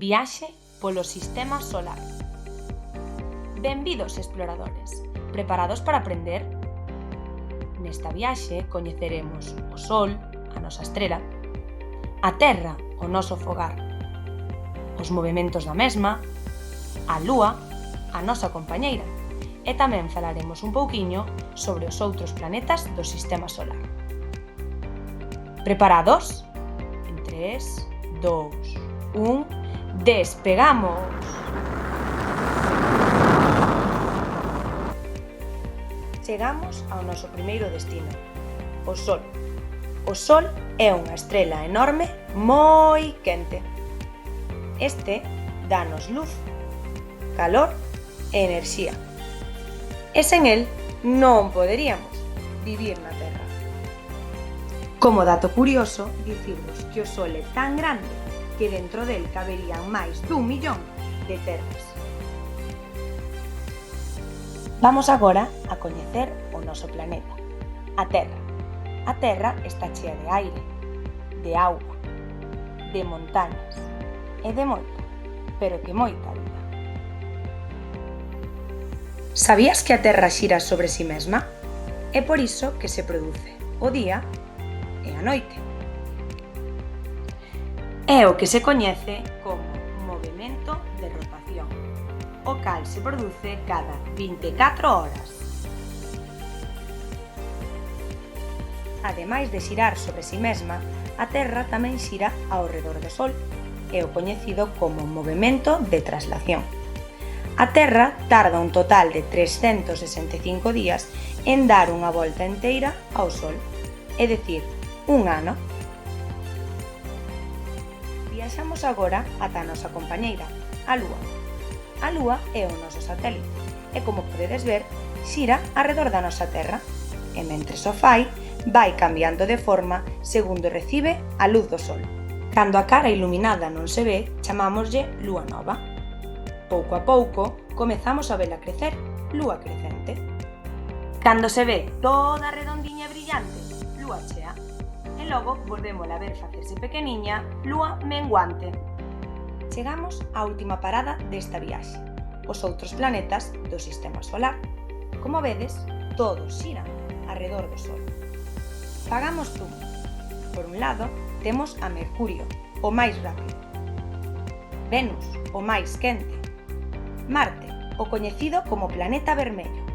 Viaxe polo sistema solar. Benvidos, exploradores, preparados para aprender? Nesta viaxe coñeceremos o Sol, a nosa estrela, a Terra, o noso fogar, os movementos da mesma, a Lúa, a nosa compañeira, e tamén falaremos un pouquiño sobre os outros planetas do sistema solar. Preparados? En 3, 2, 1, despegamos! Chegamos ao noso primeiro destino, o Sol. O Sol é unha estrela enorme moi quente. Este dános luz, calor e enerxía. E sen el non poderíamos vivir na Terra. Como dato curioso, dicirvos que o Sol é tan grande que dentro del caberían máis dun millón de terras. Vamos agora a coñecer o noso planeta, a Terra. A Terra está chea de aire, de auga, de montañas e de moita, pero que moita vida. Sabías que a Terra xira sobre si mesma? É por iso que se produce o día e a noite. É o que se coñece como movemento de rotación, o cal se produce cada 24 horas. Ademais de xirar sobre si mesma, a Terra tamén xira ao redor do Sol, é o coñecido como movemento de traslación. A Terra tarda un total de 365 días en dar unha volta enteira ao Sol, é dicir, un ano. Viaxamos agora ata a nosa compañeira, a Lúa. A Lúa é o noso satélite e, como podedes ver, xira arredor da nosa Terra e, mentres o fai, vai cambiando de forma segundo recibe a luz do Sol. Cando a cara iluminada non se ve, chamámoslle lúa nova. Pouco a pouco, comezamos a vela crecer, lúa crecente. Cando se ve toda redondiña e brillante, lúa chea. E logo volvémola a ver facerse pequeniña, lúa menguante. Chegamos á última parada desta viaxe, os outros planetas do sistema solar. Como vedes, todos xiran arredor do Sol. Fagamos zoom. Por un lado, temos a Mercurio, o máis rápido, Venus, o máis quente, Marte, o coñecido como planeta vermello,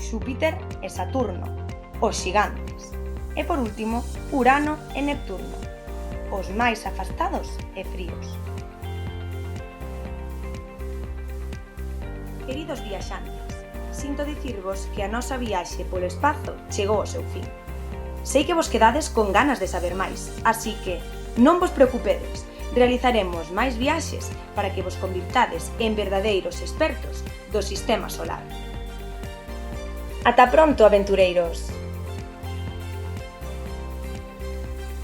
Xúpiter e Saturno, os xigantes, e por último, Urano e Neptuno, os máis afastados e fríos. Queridos viaxantes, sinto dicirvos que a nosa viaxe polo espazo chegou ao seu fin. Sei que vos quedades con ganas de saber máis, así que non vos preocupedes, realizaremos máis viaxes para que vos convirtades en verdadeiros expertos do sistema solar. Ata pronto, aventureiros!